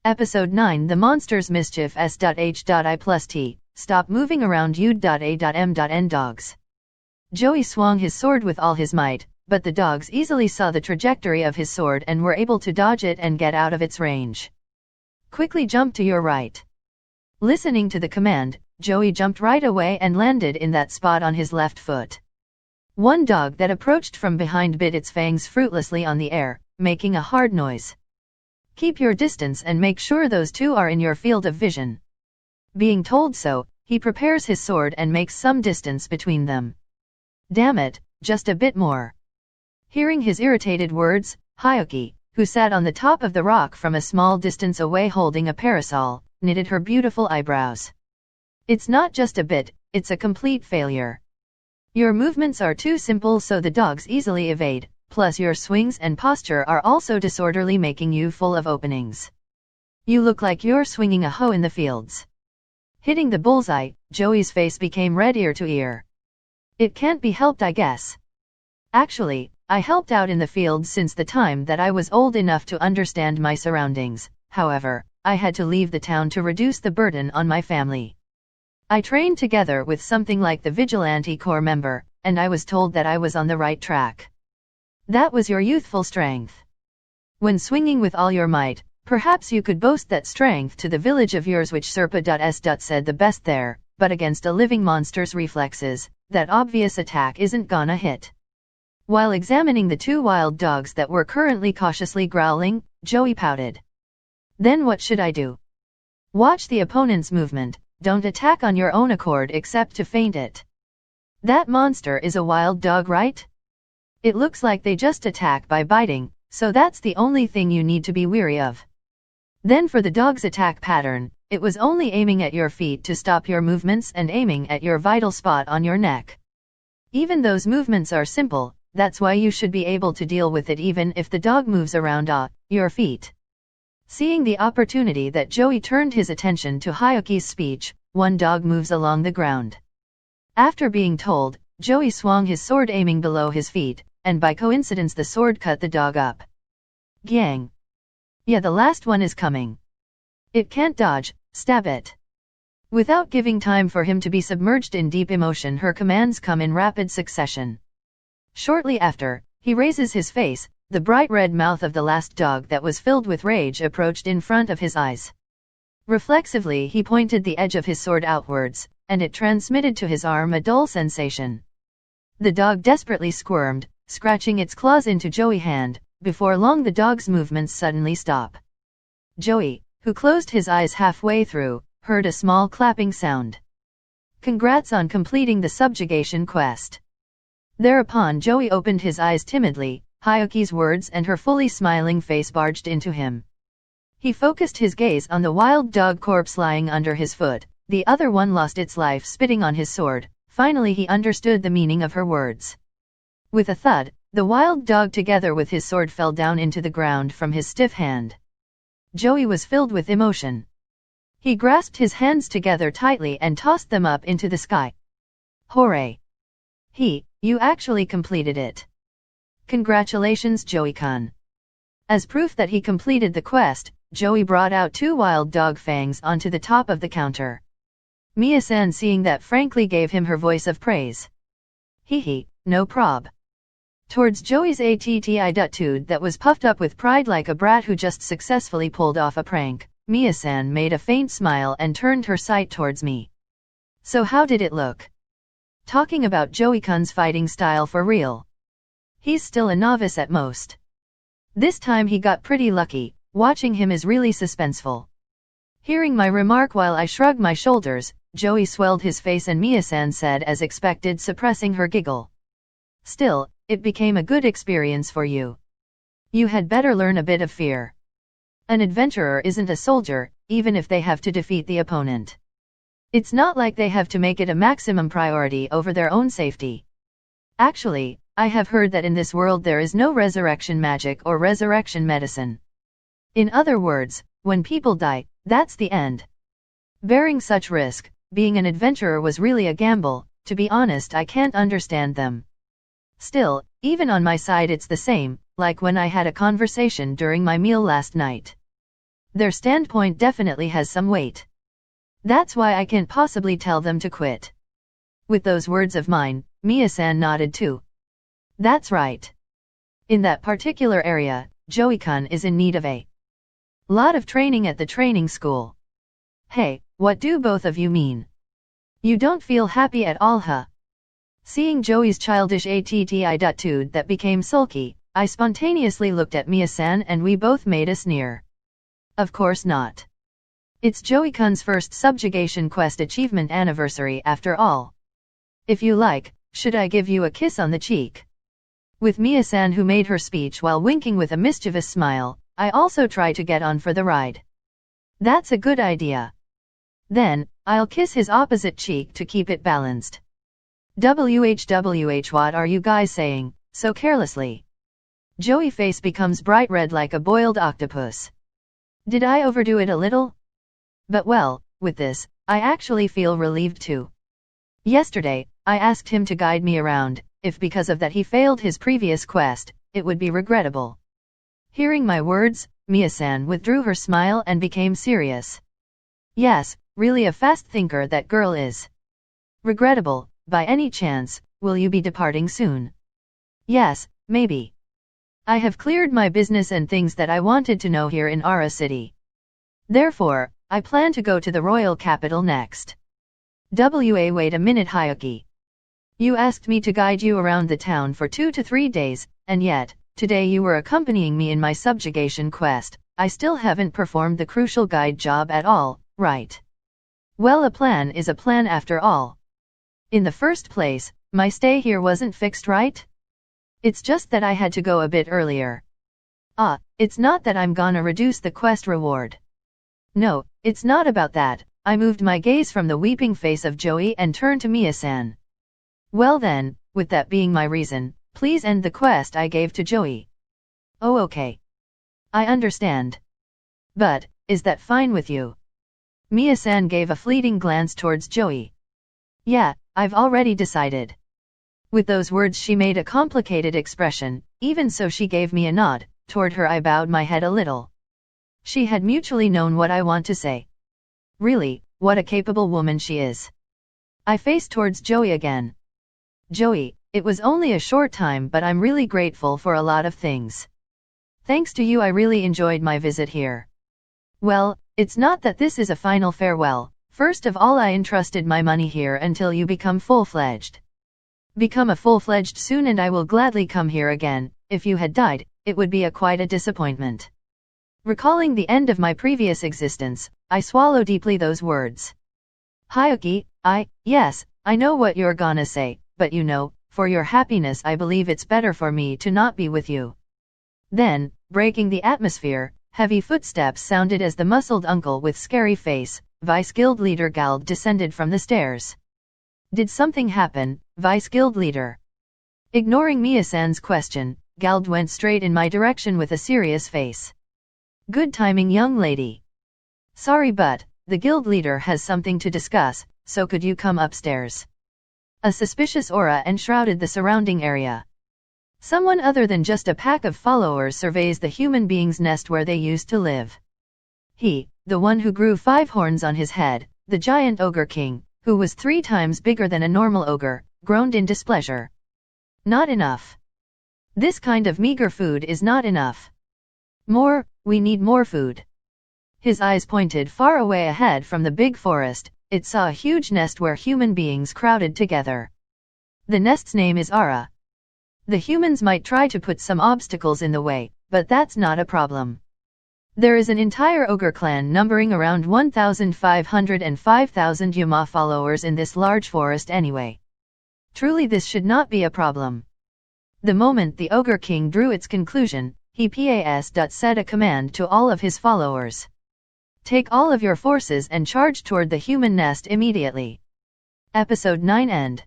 Episode 9 The Monster's Mischief S.H.I+T. Stop moving around U.A.M.N. Dogs. Joey swung his sword with all his might, but the dogs easily saw the trajectory of his sword and were able to dodge it and get out of its range. Quickly jump to your right. Listening to the command, Joey jumped right away and landed in that spot on his left foot. One dog that approached from behind bit its fangs fruitlessly on the air, making a hard noise. Keep your distance and make sure those two are in your field of vision. Being told so, he prepares his sword and makes some distance between them. Damn it, just a bit more. Hearing his irritated words, Hyuki, who sat on the top of the rock from a small distance away holding a parasol, knitted her beautiful eyebrows. It's not just a bit, it's a complete failure. Your movements are too simple so the dogs easily evade. Plus your swings and posture are also disorderly, making you full of openings. You look like you're swinging a hoe in the fields. Hitting the bullseye, Joey's face became red ear to ear. It can't be helped, I guess. Actually, I helped out in the fields since the time that I was old enough to understand my surroundings. However, I had to leave the town to reduce the burden on my family. I trained together with something like the Vigilante Corps member, and I was told that I was on the right track. That was your youthful strength. When swinging with all your might, perhaps you could boast that strength to the village of yours, which Serpa.S. said the best there, but against a living monster's reflexes, that obvious attack isn't gonna hit. While examining the two wild dogs that were currently cautiously growling, Joey pouted. Then what should I do? Watch the opponent's movement, don't attack on your own accord except to feint it. That monster is a wild dog, right? It looks like they just attack by biting, so that's the only thing you need to be wary of. Then for the dog's attack pattern, it was only aiming at your feet to stop your movements and aiming at your vital spot on your neck. Even those movements are simple, that's why you should be able to deal with it even if the dog moves around your feet. Seeing the opportunity that Joey turned his attention to Hyuki's speech, one dog moves along the ground. After being told, Joey swung his sword aiming below his feet, and by coincidence the sword cut the dog up. Gyang. Yeah, the last one is coming. It can't dodge, stab it. Without giving time for him to be submerged in deep emotion, her commands come in rapid succession. Shortly after, he raises his face, the bright red mouth of the last dog that was filled with rage approached in front of his eyes. Reflexively he pointed the edge of his sword outwards, and it transmitted to his arm a dull sensation. The dog desperately squirmed, scratching its claws into Joey's hand. Before long the dog's movements suddenly stop. Joey, who closed his eyes halfway through, heard a small clapping sound. Congrats on completing the subjugation quest. Thereupon Joey opened his eyes timidly, Hyuki's words and her fully smiling face barged into him. He focused his gaze on the wild dog corpse lying under his foot, the other one lost its life spitting on his sword. Finally he understood the meaning of her words. With a thud, the wild dog together with his sword fell down into the ground from his stiff hand. Joey was filled with emotion. He grasped his hands together tightly and tossed them up into the sky. Hooray! You actually completed it. Congratulations, Joey-kun. As proof that he completed the quest, Joey brought out two wild dog fangs onto the top of the counter. Mia-san seeing that frankly gave him her voice of praise. No prob. Towards Joey's attitude that was puffed up with pride like a brat who just successfully pulled off a prank, Mia-san made a faint smile and turned her sight towards me. So how did it look? Talking about Joey-kun's fighting style for real. He's still a novice at most. This time he got pretty lucky, watching him is really suspenseful. Hearing my remark while I shrugged my shoulders, Joey swelled his face and Mia-san said as expected, suppressing her giggle. Still, it became a good experience for you. You had better learn a bit of fear. An adventurer isn't a soldier, even if they have to defeat the opponent. It's not like they have to make it a maximum priority over their own safety. Actually, I have heard that in this world there is no resurrection magic or resurrection medicine. In other words, when people die, that's the end. Bearing such risk, being an adventurer was really a gamble. To be honest, I can't understand them. Still, even on my side it's the same, like when I had a conversation during my meal last night. Their standpoint definitely has some weight. That's why I can't possibly tell them to quit. With those words of mine, Mia-san nodded too. That's right. In that particular area, Joey-kun is in need of a lot of training at the training school. Hey, what do both of you mean? You don't feel happy at all, huh? Seeing Joey's childish attitude that became sulky, I spontaneously looked at Mia-san and we both made a sneer. Of course not. It's Joey-kun's first subjugation quest achievement anniversary after all. If you like, should I give you a kiss on the cheek? With Mia-san, who made her speech while winking with a mischievous smile, I also try to get on for the ride. That's a good idea. Then, I'll kiss his opposite cheek to keep it balanced. WHWH, what are you guys saying, so carelessly? Joey's face becomes bright red like a boiled octopus. Did I overdo it a little? But well, with this, I actually feel relieved too. Yesterday, I asked him to guide me around. If because of that he failed his previous quest, it would be regrettable. Hearing my words, Mia-san withdrew her smile and became serious. Yes, really a fast thinker that girl is. Regrettable, by any chance, will you be departing soon? Yes, maybe. I have cleared my business and things that I wanted to know here in Ara City. Therefore, I plan to go to the royal capital next. Wait a minute, Hyuki. You asked me to guide you around the town for 2 to 3 days, and yet, today you were accompanying me in my subjugation quest. I still haven't performed the crucial guide job at all, right? Well, a plan is a plan after all. In the first place, my stay here wasn't fixed, right? It's just that I had to go a bit earlier. It's not that I'm gonna reduce the quest reward. No, it's not about that. I moved my gaze from the weeping face of Joey and turned to Mia-san. Well then, with that being my reason, please end the quest I gave to Joey. Oh, okay. I understand. But, is that fine with you? Mia-san gave a fleeting glance towards Joey. Yeah, I've already decided. With those words she made a complicated expression, even so she gave me a nod. Toward her I bowed my head a little. She had mutually known what I want to say. Really, what a capable woman she is. I faced towards Joey again. Joey, it was only a short time, but I'm really grateful for a lot of things. Thanks to you I really enjoyed my visit here. Well, it's not that this is a final farewell. First of all, I entrusted my money here until you become full-fledged. Become a full-fledged soon and I will gladly come here again. If you had died, it would be quite a disappointment. Recalling the end of my previous existence, I swallow deeply those words. Hyuki, yes, I know what you're gonna say, but you know, for your happiness I believe it's better for me to not be with you. Then, breaking the atmosphere, heavy footsteps sounded as the muscled uncle with scary face, Vice Guild Leader Gald, descended from the stairs. Did something happen, Vice Guild Leader? Ignoring Mia-san's question, Gald went straight in my direction with a serious face. Good timing, young lady. Sorry, but the guild leader has something to discuss, so could you come upstairs? A suspicious aura enshrouded the surrounding area. Someone other than just a pack of followers surveys the human being's nest where they used to live. He, the one who grew 5 horns on his head, the giant ogre king, who was 3 times bigger than a normal ogre, groaned in displeasure. Not enough. This kind of meager food is not enough. More, we need more food. His eyes pointed far away ahead from the big forest. It saw a huge nest where human beings crowded together. The nest's name is Ara. The humans might try to put some obstacles in the way, but that's not a problem. There is an entire ogre clan numbering around 1,500 and 5,000 Yume followers in this large forest anyway. Truly this should not be a problem. The moment the ogre king drew its conclusion, he said a command to all of his followers. Take all of your forces and charge toward the human nest immediately. Episode 9 end.